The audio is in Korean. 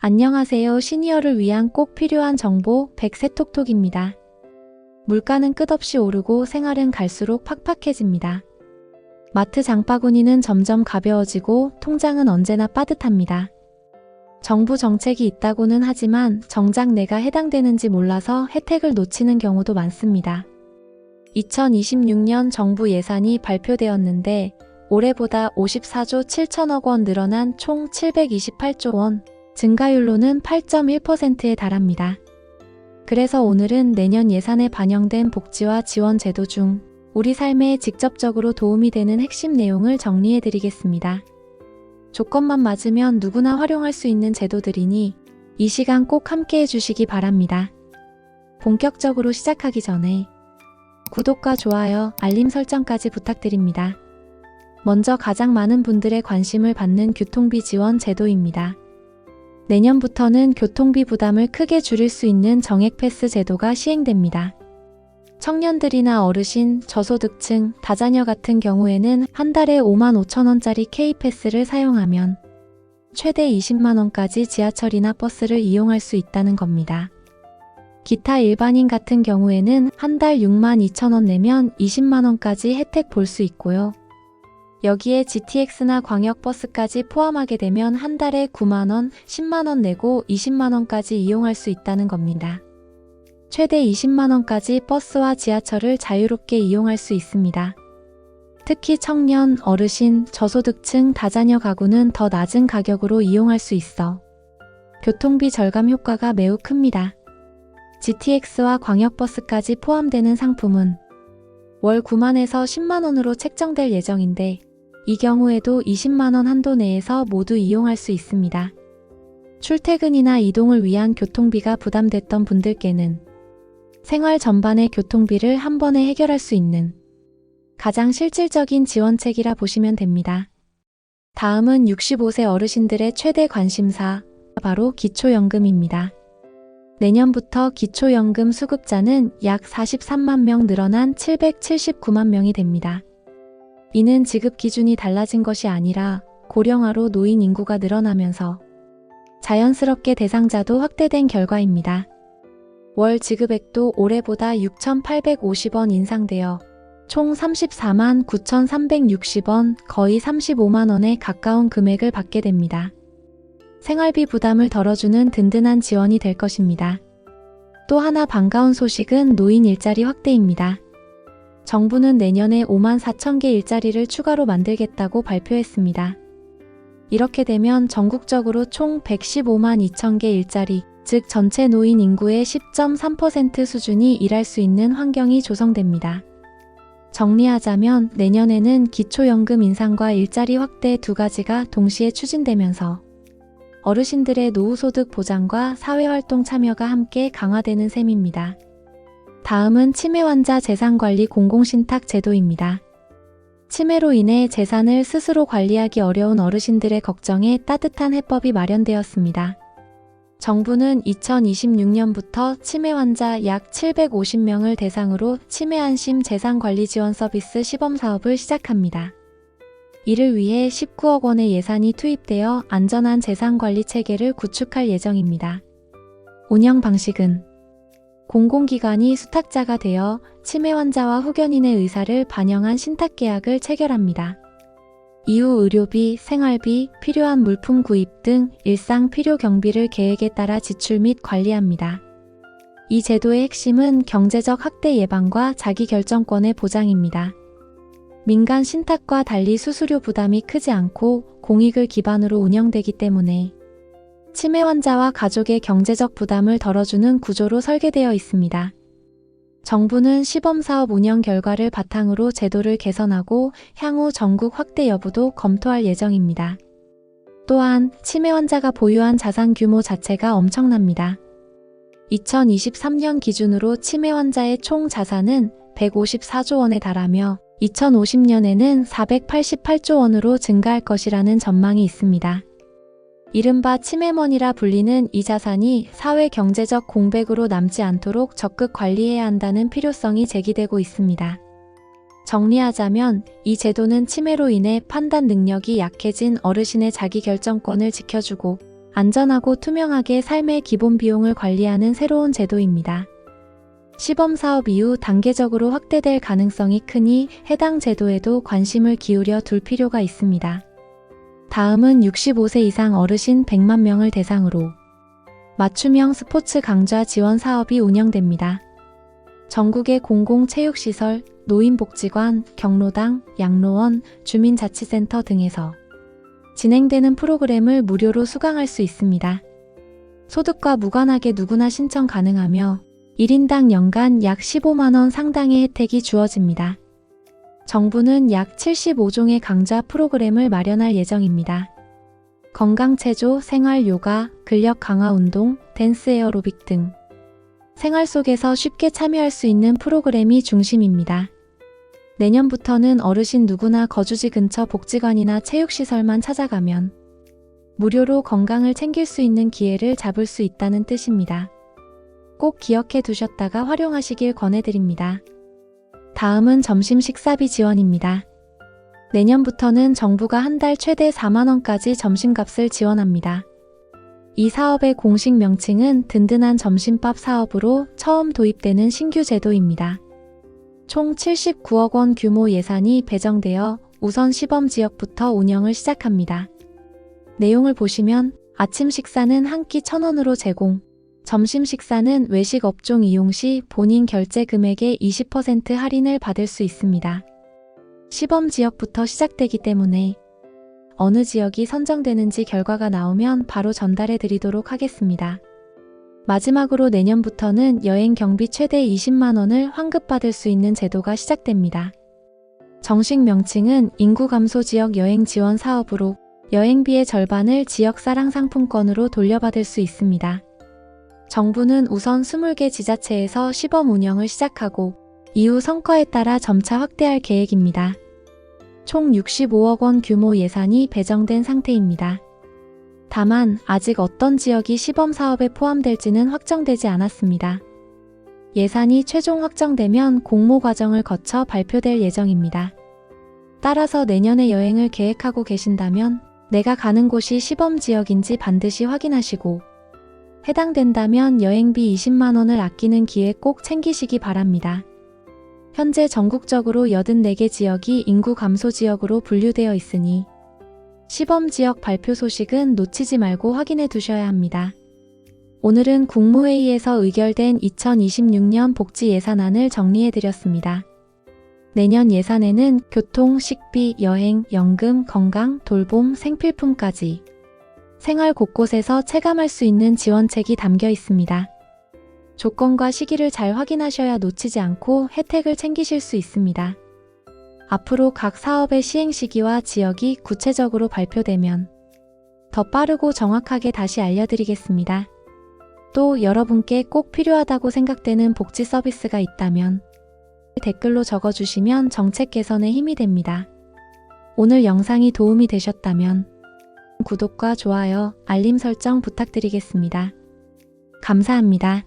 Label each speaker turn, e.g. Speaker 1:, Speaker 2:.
Speaker 1: 안녕하세요. 시니어를 위한 꼭 필요한 정보 백세톡톡입니다. 물가는 끝없이 오르고 생활은 갈수록 팍팍해집니다. 마트 장바구니는 점점 가벼워지고 통장은 언제나 빠듯합니다. 정부 정책이 있다고는 하지만 정작 내가 해당되는지 몰라서 혜택을 놓치는 경우도 많습니다. 2026년 정부 예산이 발표되었는데 올해보다 54조 7천억 원 늘어난 총 728조 원, 증가율로는 8.1%에 달합니다. 그래서 오늘은 내년 예산에 반영된 복지와 지원 제도 중 우리 삶에 직접적으로 도움이 되는 핵심 내용을 정리해드리겠습니다. 조건만 맞으면 누구나 활용할 수 있는 제도들이니 이 시간 꼭 함께 해주시기 바랍니다. 본격적으로 시작하기 전에 구독과 좋아요, 알림 설정까지 부탁드립니다. 먼저 가장 많은 분들의 관심을 받는 교통비 지원 제도입니다. 내년부터는 교통비 부담을 크게 줄일 수 있는 정액 패스 제도가 시행됩니다. 청년들이나 어르신, 저소득층, 다자녀 같은 경우에는 한 달에 55,000원짜리 K패스를 사용하면 최대 20만원까지 지하철이나 버스를 이용할 수 있다는 겁니다. 기타 일반인 같은 경우에는 한 달 62,000원 내면 20만원까지 혜택 볼 수 있고요. 여기에 GTX나 광역버스까지 포함하게 되면 한 달에 9만원, 10만원 내고 20만원까지 이용할 수 있다는 겁니다. 최대 20만원까지 버스와 지하철을 자유롭게 이용할 수 있습니다. 특히 청년, 어르신, 저소득층, 다자녀 가구는 더 낮은 가격으로 이용할 수 있어 교통비 절감 효과가 매우 큽니다. GTX와 광역버스까지 포함되는 상품은 월 9만에서 10만원으로 책정될 예정인데 이 경우에도 20만원 한도 내에서 모두 이용할 수 있습니다. 출퇴근이나 이동을 위한 교통비가 부담됐던 분들께는 생활 전반의 교통비를 한 번에 해결할 수 있는 가장 실질적인 지원책이라 보시면 됩니다. 다음은 65세 어르신들의 최대 관심사, 바로 기초연금입니다. 내년부터 기초연금 수급자는 약 43만 명 늘어난 779만 명이 됩니다. 이는 지급 기준이 달라진 것이 아니라 고령화로 노인 인구가 늘어나면서 자연스럽게 대상자도 확대된 결과입니다. 월 지급액도 올해보다 6,850원 인상되어 총 34만 9,360원, 거의 35만 원에 가까운 금액을 받게 됩니다. 생활비 부담을 덜어주는 든든한 지원이 될 것입니다. 또 하나 반가운 소식은 노인 일자리 확대입니다. 정부는 내년에 5만 4천 개 일자리를 추가로 만들겠다고 발표했습니다. 이렇게 되면 전국적으로 총 115만 2천 개 일자리, 즉 전체 노인 인구의 10.3% 수준이 일할 수 있는 환경이 조성됩니다. 정리하자면 내년에는 기초연금 인상과 일자리 확대 두 가지가 동시에 추진되면서 어르신들의 노후소득 보장과 사회활동 참여가 함께 강화되는 셈입니다. 다음은 치매환자 재산관리 공공신탁 제도입니다. 치매로 인해 재산을 스스로 관리하기 어려운 어르신들의 걱정에 따뜻한 해법이 마련되었습니다. 정부는 2026년부터 치매 환자 약 750명을 대상으로 치매안심 재산관리 지원 서비스 시범사업을 시작합니다. 이를 위해 19억 원의 예산이 투입되어 안전한 재산관리 체계를 구축할 예정입니다. 운영 방식은 공공기관이 수탁자가 되어 치매 환자와 후견인의 의사를 반영한 신탁계약을 체결합니다. 이후 의료비, 생활비, 필요한 물품 구입 등 일상 필요 경비를 계획에 따라 지출 및 관리합니다. 이 제도의 핵심은 경제적 학대 예방과 자기결정권의 보장입니다. 민간 신탁과 달리 수수료 부담이 크지 않고 공익을 기반으로 운영되기 때문에 치매 환자와 가족의 경제적 부담을 덜어주는 구조로 설계되어 있습니다. 정부는 시범사업 운영 결과를 바탕으로 제도를 개선하고 향후 전국 확대 여부도 검토할 예정입니다. 또한 치매 환자가 보유한 자산 규모 자체가 엄청납니다. 2023년 기준으로 치매 환자의 총 자산은 154조 원에 달하며 2050년에는 488조 원으로 증가할 것이라는 전망이 있습니다. 이른바 치매머니라 불리는 이 자산이 사회 경제적 공백으로 남지 않도록 적극 관리해야 한다는 필요성이 제기되고 있습니다. 정리하자면 이 제도는 치매로 인해 판단 능력이 약해진 어르신의 자기결정권을 지켜주고 안전하고 투명하게 삶의 기본 비용을 관리하는 새로운 제도입니다. 시범 사업 이후 단계적으로 확대될 가능성이 크니 해당 제도에도 관심을 기울여 둘 필요가 있습니다. 다음은 65세 이상 어르신 100만 명을 대상으로 맞춤형 스포츠 강좌 지원 사업이 운영됩니다. 전국의 공공체육시설, 노인복지관, 경로당, 양로원, 주민자치센터 등에서 진행되는 프로그램을 무료로 수강할 수 있습니다. 소득과 무관하게 누구나 신청 가능하며 1인당 연간 약 15만 원 상당의 혜택이 주어집니다. 정부는 약 75종의 강좌 프로그램을 마련할 예정입니다. 건강체조, 생활요가, 근력 강화 운동, 댄스 에어로빅 등 생활 속에서 쉽게 참여할 수 있는 프로그램이 중심입니다. 내년부터는 어르신 누구나 거주지 근처 복지관이나 체육시설만 찾아가면 무료로 건강을 챙길 수 있는 기회를 잡을 수 있다는 뜻입니다. 꼭 기억해 두셨다가 활용하시길 권해드립니다. 다음은 점심 식사비 지원입니다. 내년부터는 정부가 한 달 최대 4만 원까지 점심값을 지원합니다. 이 사업의 공식 명칭은 든든한 점심밥 사업으로 처음 도입되는 신규 제도입니다. 총 79억 원 규모 예산이 배정되어 우선 시범 지역부터 운영을 시작합니다. 내용을 보시면 아침 식사는 한 끼 1,000원으로 제공, 점심 식사는 외식 업종 이용 시 본인 결제 금액의 20% 할인을 받을 수 있습니다. 시범 지역부터 시작되기 때문에 어느 지역이 선정되는지 결과가 나오면 바로 전달해 드리도록 하겠습니다. 마지막으로 내년부터는 여행 경비 최대 20만 원을 환급받을 수 있는 제도가 시작됩니다. 정식 명칭은 인구 감소 지역 여행 지원 사업으로 여행비의 절반을 지역 사랑 상품권으로 돌려받을 수 있습니다. 정부는 우선 20개 지자체에서 시범 운영을 시작하고 이후 성과에 따라 점차 확대할 계획입니다. 총 65억 원 규모 예산이 배정된 상태입니다. 다만 아직 어떤 지역이 시범 사업에 포함될지는 확정되지 않았습니다. 예산이 최종 확정되면 공모 과정을 거쳐 발표될 예정입니다. 따라서 내년에 여행을 계획하고 계신다면 내가 가는 곳이 시범 지역인지 반드시 확인하시고 해당된다면 여행비 20만 원을 아끼는 기회 꼭 챙기시기 바랍니다. 현재 전국적으로 84개 지역이 인구 감소 지역으로 분류되어 있으니 시범 지역 발표 소식은 놓치지 말고 확인해 두셔야 합니다. 오늘은 국무회의에서 의결된 2026년 복지 예산안을 정리해 드렸습니다. 내년 예산에는 교통, 식비, 여행, 연금, 건강, 돌봄, 생필품까지 생활 곳곳에서 체감할 수 있는 지원책이 담겨 있습니다. 조건과 시기를 잘 확인하셔야 놓치지 않고 혜택을 챙기실 수 있습니다. 앞으로 각 사업의 시행 시기와 지역이 구체적으로 발표되면 더 빠르고 정확하게 다시 알려드리겠습니다. 또 여러분께 꼭 필요하다고 생각되는 복지 서비스가 있다면 댓글로 적어주시면 정책 개선에 힘이 됩니다. 오늘 영상이 도움이 되셨다면 구독과 좋아요, 알림 설정 부탁드리겠습니다. 감사합니다.